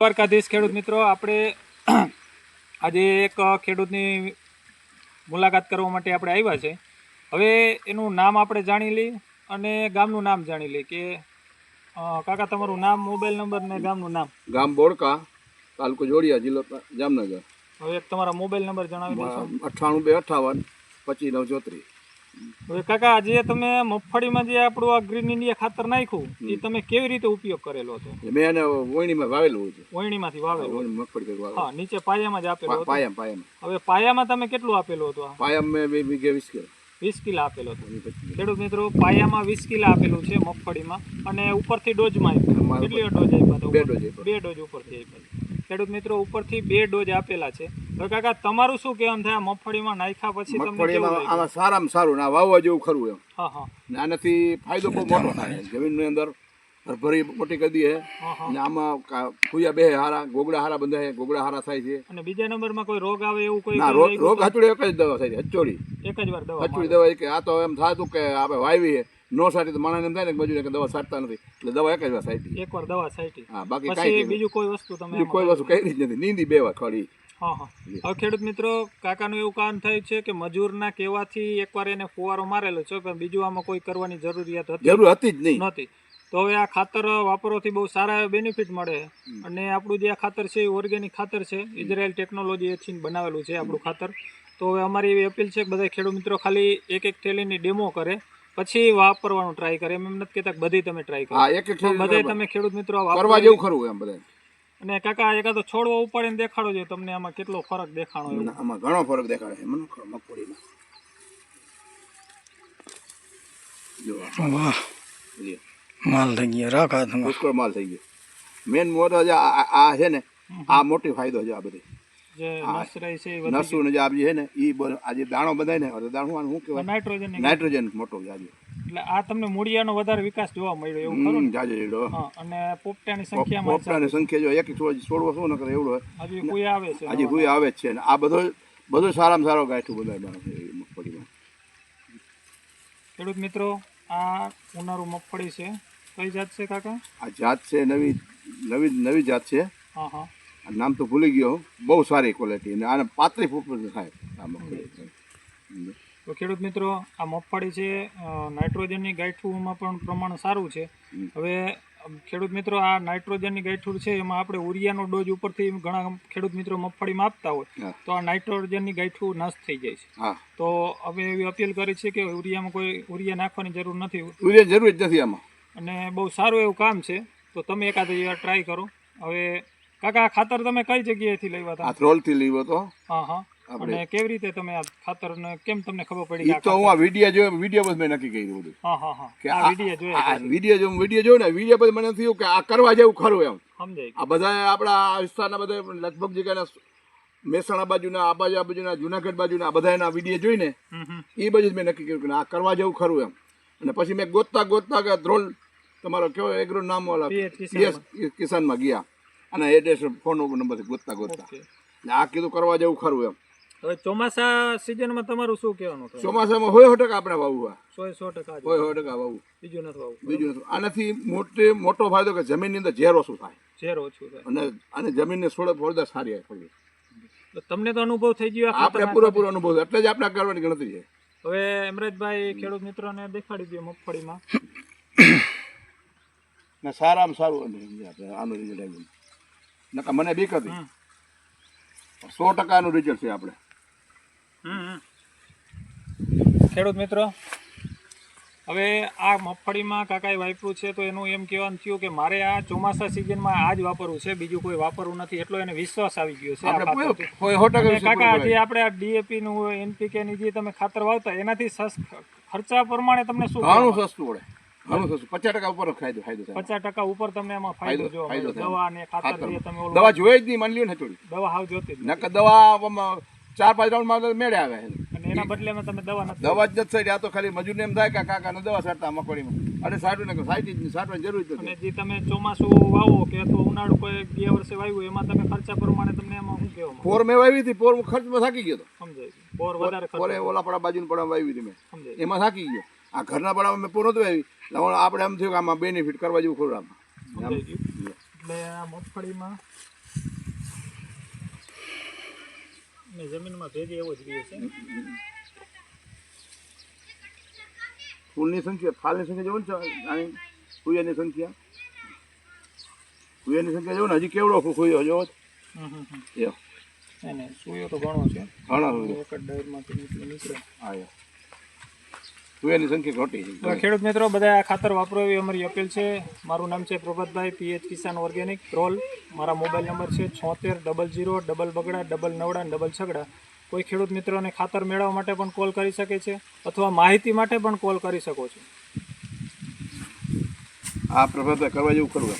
દ્વારકાધીશ ખેડૂત મિત્રો, આપણે આજે એક ખેડૂતની મુલાકાત કરવા માટે આપણે આવ્યા છે. હવે એનું નામ આપણે જાણી લઈએ અને ગામનું નામ જાણી લઈએ કે કાકા તમારું નામ, મોબાઈલ નંબર ને ગામનું નામ. ગામ બોડકા, તાલુકો જોડિયા, જિલ્લો જામનગર. હવે એક તમારા મોબાઈલ નંબર જણાવી દેશો. 98 258 25 934. હવે કાકા, આજે તમે મગફળીમાં જે આપણું આ ગ્રીન ઇન્ડિયા ખાતર નાખ્યું એ તમે કેવી રીતે ઉપયોગ કરેલો હતો? મેં એને વોયણીમાં વાવેલું હતું. વોયણીમાંથી વાવેલું? મગફળી વાવેલું. હા, નીચે પાયામાં જ આપેલું હતું. પાયામાં. હવે પાયામાં તમે કેટલું આપેલું હતું? પાયામાં મેં 2 વીઘે 20 કિલો. 20 કિલો આપેલો હતો. ખેડૂત મિત્રો, પાયામાં 20 કિલો આપેલું છે મગફળીમાં, અને ઉપરથી ડોઝમાં કેટલી ડોઝ આપ્યા હતા? 2 ડોઝ ઉપરથી આપ્યા. ખેડૂત મિત્રો, ઉપરથી 2 ડોઝ આપેલા છે. હવે કાકા, તમારું શું કહેવાનું થાય મગફળીમાં નાખ્યા પછી? મગફળીમાં આમાં સારામાં સારું ના વાવવા જેવું ખરું એમ. હા હા. આનાથી ફાયદો બહુ મોટો થાય. જમીનની અંદર હરભરી મોટી કરી દઈએ અને આમાં ફૂયા બે હારા, ગોગડા હારા બંધાય, ગોગડા હારા થાય છે. અને બીજા નંબરમાં કોઈ રોગ આવે એવું કોઈ? રોગ હચોડી એક જ દવા થાય, હચોડી એક જ વાર દવા. હચોડી દવા કે આ તો એમ થતું કે આપણે વાવી નો સાટી તો માણસ એમ થાય ને મજૂરી કે દવા સાટતા નથી, એટલે દવા એક જ વાર સાટી. એકવાર દવા સાટી. હા, બાકી કાંઈ બીજું કોઈ વસ્તુ તમે? કોઈ વસ્તુ કઈ જ નથી, નીંદી 2 વાર ખડી. હા હા. હવે ખેડૂત મિત્રો, કાકાનું એવું કામ થાય છે કે મજૂરના કહેવાથી એકવાર એને ફુવારો મારેલો છે, પણ બીજું આમાં કોઈ કરવાની જરૂરિયાત હતી જ નહીં નહોતી. તો હવે આ ખાતર વાપરવાથી બહુ સારા બેનિફિટ મળે. અને આપણું જે આ ખાતર છે એ ઓર્ગેનિક ખાતર છે, ઇઝરાયલ ટેકનોલોજીથી બનાવેલું છે આપણું ખાતર. તો હવે અમારી એવી અપીલ છે કે બધા ખેડૂત મિત્રો ખાલી એક થેલીની ડેમો કરે, પછી વાપરવાનું ટ્રાય કરે. એમ નથી કહેતા બધી તમે ટ્રાય કરો, બધા તમે ખેડૂત મિત્રો કરવા જેવું ખરું એમ બધા. અને કાકા, એકાદો છોડવો ઉપાડીને દેખાડો છો તમને, આમાં કેટલો ફરક દેખાણો? આમાં ઘણો ફરક દેખાડે છે મગફળીમાં. વાહ, માલ થઈ ગયો, રાખા પુષ્કળ માલ થઈ ગયો. મેન મોટો જે આ છે ને, આ મોટી ફાયદો છે. આ બધી જે નસરાઈ છે, નસું જે આપી છે ને, એ આજે દાણો બધાય ને, દાણો શું કહેવાય? નાઇટ્રોજન મોટો છે આજે. એટલે આ તમને મૂળિયાનો વધારે વિકાસ જોવા મળ્યો એવું ખરું? જાજો જેડો. અને પોપટાની સંખ્યામાં, પોપટાની સંખ્યા જો એક છોડવો શું ન કરે એવડો હજી કોઈ આવે છે, હજી કોઈ આવે જ છે. ને આ બધો સારામાં સારો ગાંઠું બધા મગફળીમાં. ખેડૂત મિત્રો, આ ઉનાળુ મગફળી છે. કઈ જાત છે કાકા? આ જાત છે નવી જાત છે. હા હા. નામ તો ભૂલી ગયો. બહુ સારી ક્વોલિટી, અને આને 35 ફૂટ થાય આ મગફળી. તો ખેડૂત મિત્રો, આ મગફળી છે, નાઇટ્રોજનની ગાંઠુંમાં પણ પ્રમાણ સારું છે. હવે ખેડૂત મિત્રો, આ નાઇટ્રોજનની ગાંઠું છે, એમાં આપણે ઉરિયાનો ડોઝ ઉપરથી ઘણા ખેડૂત મિત્રો મગફળીમાં આપતા હોય, તો આ નાઇટ્રોજનની ગાંઠું નષ્ટ થઈ જાય છે. તો હવે એવી અપીલ કરી છે કે ઉરિયામાં કોઈ ઉરિયા નાખવાની જરૂર નથી. ઉરિયા જરૂર જ નથી આમાં, અને બહુ સારું એવું કામ છે. તો તમે એકાદી વાર ટ્રાય કરો. હવે કાકા, ખાતર તમે કઈ જગ્યાએથી લેવા હતા? આથરોલથી લીધો તો. હા હા. અને કેવી રીતે તમે આ ખાતરને કેમ તમને ખબર પડી? તો હું આ વિડીયો બસ મેં નક્કી કર્યું બધું. હા હા હા. કે આ વિડીયો જોયો ને, વિડીયો પછી મને થયું કે આ કરવા જેવું ખરું એમ. સમજાય. આ બધા આપણા વિસ્તારના બધા લગભગ જગ્યાના મહેસાણા બાજુના, આ બાજુના, જુનાગઢ બાજુના આ બધા એના વિડીયો જોઈને એ બધું મેં નક્કી કર્યું કે આ કરવા જેવું ખરું એમ. અને પછી મેં ગોતતા કે ધ્રોલ તમારો કેવો એગ્રો નામ વાળા કિસાનમાં ગયા, અને એડ્રેસ ફોન નંબર ગોતતા આ કીધું કરવા જેવું ખરું એમ. હવે ચોમાસા સિઝનમાં તમારું શું કહેવાનું? ચોમાસામાં 100% આપણે વાવવું. 100% 100% વાવવું. બીજું નથી વાવવું. બીજું નથી. આનાથી મોટો ફાયદો કે જમીનની અંદર ઝેર ઓછું થાય. ઝેર ઓછું થાય. અને જમીનને ફળદાર સારી આવે. તમને તો અનુભવ થઈ ગયો? આપણે પૂરેપૂરો અનુભવ, એટલે જ આપણે કરવાની ગણતરી છે. હવે અમરેશભાઈ, ખેડૂત મિત્રોને દેખાડી દો મગફળીમાં. સારામાં સારું આનું રિઝલ્ટ. નકા મને બીક હતી. 100% રિઝલ્ટ છે આપણે. ખેડૂત મિત્રો, હવે આ મગફળીમાં કાકાએ વાપર્યું છે, તો એનું એમ કહેવાનું થયું કે મારે આ ચોમાસા સિઝનમાં આ જ વાપરવું છે, બીજું કોઈ વાપરવું નથી. એટલો એને વિશ્વાસ આવી ગયો છે. કાકા, જે આપણે આ ડીએપી નું, એનપીકે ની જે તમે ખાતર વાવતા, એનાથી ખર્ચા પ્રમાણે તમને શું? ઘણું સસ્તું પડે. ઘણું સસ્તું. 50% ઉપર ફાયદો થાય. 50% ઉપર તમને એમાં ફાયદો જોવા મળે. દવા અને ખાતર જે તમે દવા જોઈ જ નહીં, માની લ્યો ને થોડી દવા હાવ જોતી જ નકર દવા 4-5 રાઉન્ડમાં મેળે આવે. અને એના બદલેમાં તમે દવા નથી. દવા જ નથી. આ તો ખાલી મજૂરને એમ થાય કે કાકાને દવા સાટતા મગફળીમાં, અને સાટવાની જરૂર જ નથી. અને જે તમે ચોમાસું વાવો કે અથવા ઉનાળુ કોઈ ગયા વર્ષે વાવ્યું, એમાં તમે ખર્ચા પ્રમાણે તમને એમાં શું કહેવા? પોર મેં વાવી હતી, પોર ખર્ચમાં થાકી ગયો. સમજાય. પોર વધારે પોરે ઓલાપડા બાજુ પડા વાવી હતી મેં, સમજાય. એમાં થાકી ગયો. આ ઘરના પડામાં મેં પોર નતું વાવી, આપણે એમ થયું કે આમાં બેનિફિટ કરવા જેવું ખરું આમાં. એટલે આ મગફળીમાં ને જમીનમાં ભેજ એવો જ રહે છે. ફૂલની સંખ્યા ફાલની સંખ્યા જોવો ને આની કુયાની સંખ્યા જોવો ને હજી કેવડો કુયો જોવો એ ને સુયો તો ઘણો છે, ઘણા એક જ ડાયરમાંથી નીકળે. હા કુયાની સંખ્યા ઘટી છે. તો ખેડૂત મિત્રો બધા આ ખાતર વાપરો એવી અમારી અપીલ છે. મારું નામ છે પ્રભાતભાઈ, PH કિસાન ઓર્ગેનિક રોલ. મારા મોબાઈલ નંબર છે 76 00 બગડા 99 6. કોઈ ખેડૂત મિત્રોને ખાતર મેળવવા માટે પણ કોલ કરી શકે છે અથવા માહિતી માટે પણ કોલ કરી શકો છો. આ પ્રભાત કરવા જેવું કરવું.